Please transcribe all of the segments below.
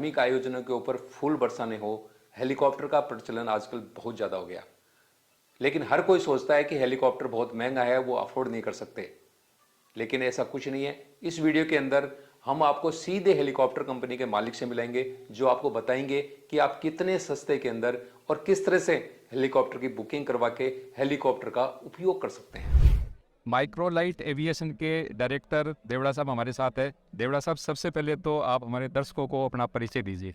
धार्मिक आयोजनों के ऊपर फूल बरसाने हो, हेलीकॉप्टर का प्रचलन आजकल बहुत ज़्यादा हो गया। लेकिन हर कोई सोचता है कि हेलीकॉप्टर बहुत महंगा है, वो अफोर्ड नहीं कर सकते। लेकिन ऐसा कुछ नहीं है। इस वीडियो के अंदर हम आपको सीधे हेलीकॉप्टर कंपनी के मालिक से मिलाएंगे, जो आपको बताएंगे कि आप कितने सस्ते के अंदर और किस तरह से हेलीकॉप्टर की बुकिंग करवा के हेलीकॉप्टर का उपयोग कर सकते हैं। माइक्रोलाइट एविएशन के डायरेक्टर देवड़ा साहब हमारे साथ है। देवड़ा साहब, सबसे पहले तो आप हमारे दर्शकों को अपना परिचय दीजिए।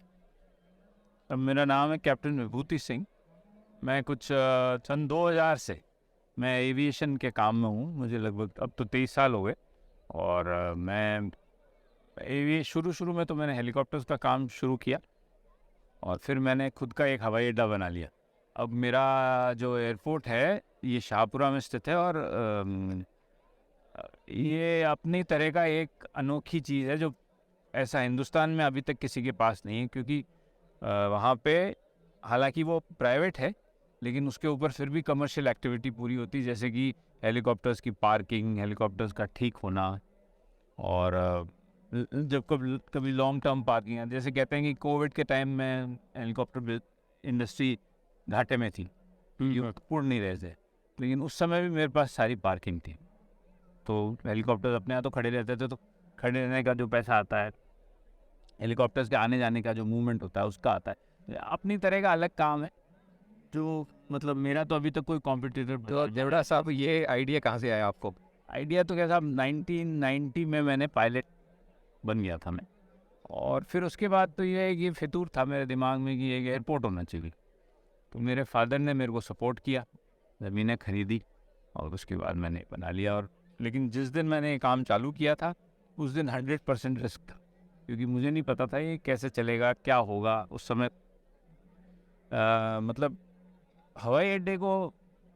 मेरा नाम है कैप्टन विभूति सिंह। मैं कुछ सन 2000 से मैं एविएशन के काम में हूँ। मुझे लगभग अब तो 23 साल हो गए। और मैं शुरू में तो मैंने हेलीकॉप्टर्स का काम शुरू किया और फिर मैंने खुद का एक हवाई अड्डा बना लिया। अब मेरा जो एयरपोर्ट है ये शाहपुरा में स्थित है और ये अपनी तरह का एक अनोखी चीज़ है जो ऐसा हिंदुस्तान में अभी तक किसी के पास नहीं है, क्योंकि वहाँ पे हालांकि वो प्राइवेट है लेकिन उसके ऊपर फिर भी कमर्शियल एक्टिविटी पूरी होती है, जैसे कि हेलीकॉप्टर्स की पार्किंग, हेलीकॉप्टर्स का ठीक होना और जब कभी लॉन्ग टर्म पार्किंग है। जैसे कहते हैं कि कोविड के टाइम में हेलीकॉप्टर इंडस्ट्री घाटे में थी, पूर्ण नहीं रहे थे, लेकिन उस समय भी मेरे पास सारी पार्किंग थी। तो हेलीकॉप्टर अपने यहाँ तो खड़े रहते थे, तो खड़े रहने का जो पैसा आता है, हेलीकॉप्टर्स के आने जाने का जो मूवमेंट होता है उसका आता है। अपनी तरह का अलग काम है जो मतलब मेरा तो अभी तक कोई कॉम्पिटिटर। तो देवड़ा साहब, ये आइडिया कहाँ से आया आपको? आइडिया तो क्या साहब, 1990 में मैंने पायलट बन गया था मैं। और फिर उसके बाद तो ये है कि फितूर था मेरे दिमाग में कि एक एयरपोर्ट होना चाहिए। तो मेरे फादर ने मेरे को सपोर्ट किया, ज़मीनें खरीदी और उसके बाद मैंने बना लिया। और लेकिन जिस दिन मैंने ये काम चालू किया था उस दिन 100% रिस्क था, क्योंकि मुझे नहीं पता था ये कैसे चलेगा, क्या होगा। उस समय मतलब हवाई अड्डे को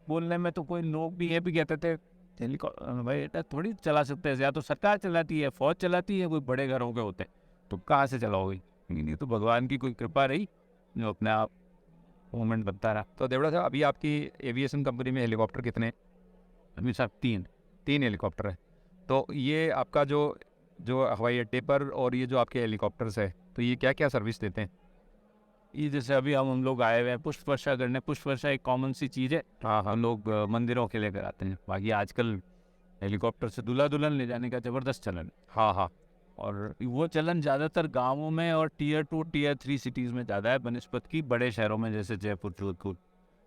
बोलने में तो कोई लोग भी ये भी कहते थे हवाई अड्डा थोड़ी चला सकते हैं, या तो सरकार चलाती है, फौज चलाती है, कोई बड़े घरों के होते, तो कहाँ से चलाओगे। लेकिन ये तो भगवान की कोई कृपा रही जो अपने आप मूवमेंट बनता रहा। तो देवड़ा साहब, अभी आपकी एविएशन कंपनी में हेलीकॉप्टर कितने हैं? अभी साहब 3। 3 हेलीकॉप्टर है। तो ये आपका जो जो हवाई अड्डे पर और ये जो आपके हेलीकॉप्टर्स है, तो ये क्या क्या सर्विस देते हैं? ये जैसे अभी हम लोग आए हुए हैं पुष्प वर्षा करने। पुष्प वर्षा एक कॉमन सी चीज़ है, हाँ हम लोग मंदिरों के लेकर आते हैं। बाकी आजकल हेलीकॉप्टर से दूल्हा दुल्हन ले जाने का ज़बरदस्त चलन है। हाँ हाँ। और वो चलन ज़्यादातर गांवों में और टियर 2 टियर 3 सिटीज़ में ज़्यादा है बनस्पत की बड़े शहरों में, जैसे जयपुर, जोधपुर,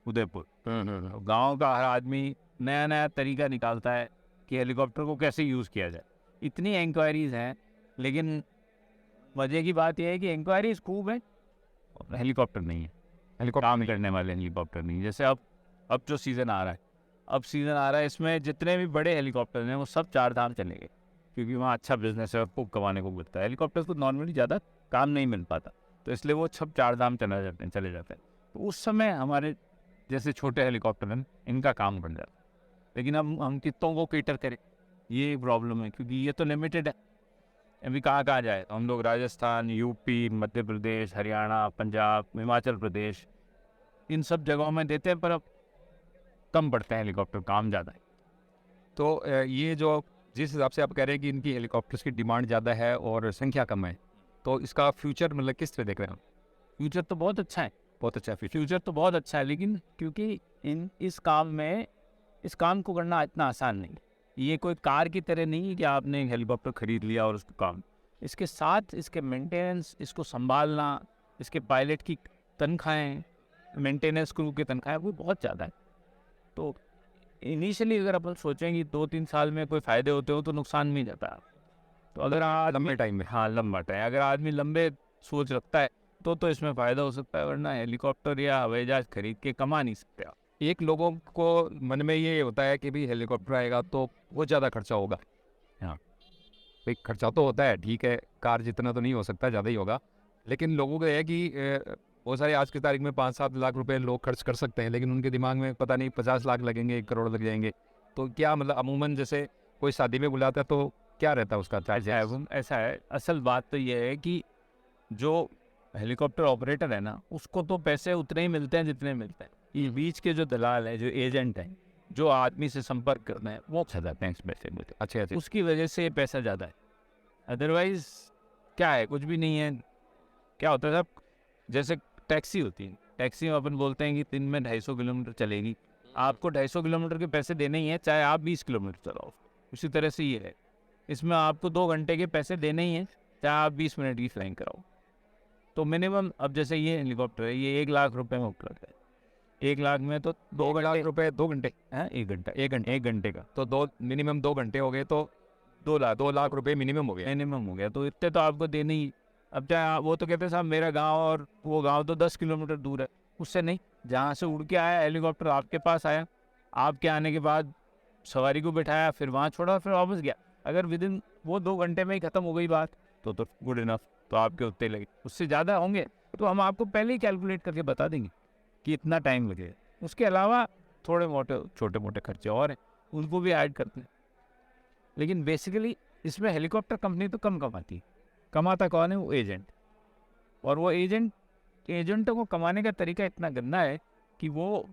उदयपुर। गांव का हर आदमी नया नया तरीका निकालता है कि हेलीकॉप्टर को कैसे यूज़ किया जाए। इतनी इंक्वायरीज़ हैं, लेकिन मज़े की बात यह है कि इंक्वायरीज़ खूब है और हेलीकॉप्टर नहीं है, हेलीकॉप्टर काम करने वाले हेलीकॉप्टर नहीं है। जैसे अब जो सीज़न आ रहा है, इसमें जितने भी बड़े हेलीकॉप्टर हैं वो सब 4 धाम चलेंगे, क्योंकि वहाँ अच्छा बिजनेस है और खूब कमाने को मिलता है। हेलीकॉप्टर्स को नॉर्मली ज़्यादा काम नहीं मिल पाता, तो इसलिए वो सब 4 धाम चले जाते हैं। तो उस समय हमारे जैसे छोटे हेलीकॉप्टर हैं इनका काम बन जाता है। लेकिन अब हम कितनों को केटर करें, ये एक प्रॉब्लम है, क्योंकि ये तो लिमिटेड है। अभी कहाँ कहाँ जाए, तो हम लोग राजस्थान, यूपी, मध्य प्रदेश, हरियाणा, पंजाब, हिमाचल प्रदेश, इन सब जगहों में देते हैं, पर अब कम पड़ते हैं हेलीकॉप्टर, काम ज़्यादा है। तो ये जो जिस हिसाब से आप कह रहे हैं कि इनकी हेलीकॉप्टर्स की डिमांड ज़्यादा है और संख्या कम है, तो इसका फ्यूचर मतलब किस तरह देख रहे हैं? फ्यूचर तो बहुत अच्छा है, बहुत अच्छा फ्यूचर। फ्यूचर तो बहुत अच्छा है, लेकिन क्योंकि इस काम को करना इतना आसान नहीं है। ये कोई कार की तरह नहीं है कि आपने एक हेलीकॉप्टर खरीद लिया और उसको काम, इसके साथ इसके मेंटेनेंस, इसको संभालना, इसके पायलट की तनख्वाहें, मेंटेनेंस क्रू की तनख्वाहें, वो बहुत ज़्यादा है। तो इनिशियली अगर अपन सोचें कि 2-3 साल में कोई फ़ायदे होते हो तो नुकसान में ही जाता है। तो अगर लंबे टाइम में। हाँ, लंबा टाइम, अगर आदमी लंबे सोच रखता है तो इसमें फ़ायदा हो सकता है, वरना हेलीकॉप्टर या हवाई जहाज़ खरीद के कमा नहीं सकते आप। एक लोगों को मन में ये होता है कि भाई हेलीकॉप्टर आएगा तो बहुत ज़्यादा खर्चा होगा। हाँ, भाई खर्चा तो होता है, ठीक है, कार जितना तो नहीं हो सकता, ज़्यादा ही होगा। लेकिन लोगों को यह है कि बहुत सारे आज की तारीख में 5-7 लाख रुपए लोग खर्च कर सकते हैं, लेकिन उनके दिमाग में पता नहीं 50 लाख लगेंगे, 1 करोड़ लग जाएंगे। तो क्या मतलब अमूमन जैसे कोई शादी में बुलाता है तो क्या रहता है उसका चार्ज? ऐसा है। असल बात तो ये है कि जो हेलीकॉप्टर ऑपरेटर है ना, उसको तो पैसे उतने ही मिलते हैं जितने मिलते हैं। ये बीच के जो दलाल है, जो एजेंट हैं, जो आदमी से संपर्क करना है, वो अच्छा जाते हैं इस पैसे में। अच्छे अच्छे। उसकी वजह से ये पैसा ज़्यादा है, अदरवाइज क्या है, कुछ भी नहीं है। क्या होता है साहब, जैसे टैक्सी होती है, टैक्सी में अपन बोलते हैं कि दिन में 250 किलोमीटर चलेगी, आपको 250 किलोमीटर के पैसे देने ही हैं, चाहे आप 20 किलोमीटर चलाओ। उसी तरह से ये है, इसमें आपको 2 घंटे के पैसे देने ही हैं, चाहे आप 20 मिनट की फ्लाइंग कराओ। तो मिनिमम, अब जैसे ये हेलीकॉप्टर है, ये 1 लाख रुपए में उपलब्ध है। 1 लाख में तो 2 1 लाख घंटे, रुपए 2 घंटे, हैं 1 घंटा, 1 घंटे का तो दो मिनिमम 2 घंटे हो गए तो 2 लाख रुपए मिनिमम हो गया। मिनिमम हो गया। तो इतने तो आपको देने ही। अब चाहे वो तो कहते हैं साहब मेरा गांव और वो गांव तो 10 किलोमीटर दूर है, उससे नहीं, जहाँ से उड़ के आया हेलीकॉप्टर आपके पास आया, आपके आने के बाद सवारी को बिठाया, फिर वहाँ छोड़ा, फिर वापस गया, अगर विदिन वो 2 घंटे में ही ख़त्म हो गई बात तो गुड इनफ, तो आपके उतने लगे। उससे ज़्यादा होंगे तो हम आपको पहले ही कैलकुलेट करके बता देंगे कि इतना टाइम लगेगा। उसके अलावा थोड़े मोटे छोटे मोटे खर्चे और हैं, उनको भी ऐड करते हैं। लेकिन बेसिकली इसमें हेलीकॉप्टर कंपनी तो कम कमाती है, कमाता कौन है? वो एजेंट। और वो एजेंटों को कमाने का तरीका इतना गंदा है कि वो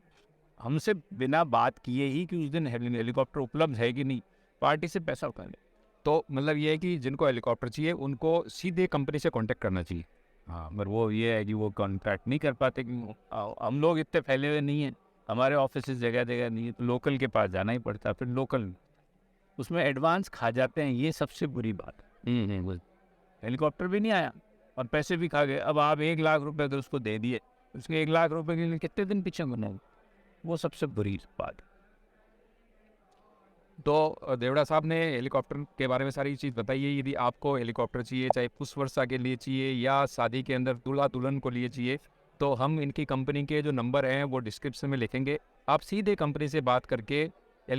हमसे बिना बात किए ही कि उस दिन हेलीकॉप्टर उपलब्ध है कि नहीं, पार्टी से पैसा उठा ले। तो मतलब ये है कि जिनको हेलीकॉप्टर चाहिए उनको सीधे कंपनी से कांटेक्ट करना चाहिए। हाँ, पर वो ये है कि वो कॉन्ट्रैक्ट नहीं कर पाते, कि हम लोग इतने फैले हुए नहीं हैं, हमारे ऑफिस जगह जगह नहीं है, तो लोकल के पास जाना ही पड़ता है। फिर लोकल उसमें एडवांस खा जाते हैं, ये सबसे बुरी बात है। हेलीकॉप्टर भी नहीं आया और पैसे भी खा गए। अब आप 1 लाख रुपए अगर उसको दे दिए, उसके 1 लाख रुपए के लिए कितने दिन पीछे बनाओगे? वो सबसे बुरी बात है। तो देवड़ा साहब ने हेलीकॉप्टर के बारे में सारी चीज़ बताई है। यदि आपको हेलीकॉप्टर चाहिए, चाहे पुष्प वर्षा के लिए चाहिए या शादी के अंदर दूल्हा दुल्हन को लिए चाहिए, तो हम इनकी कंपनी के जो नंबर हैं वो डिस्क्रिप्शन में लिखेंगे। आप सीधे कंपनी से बात करके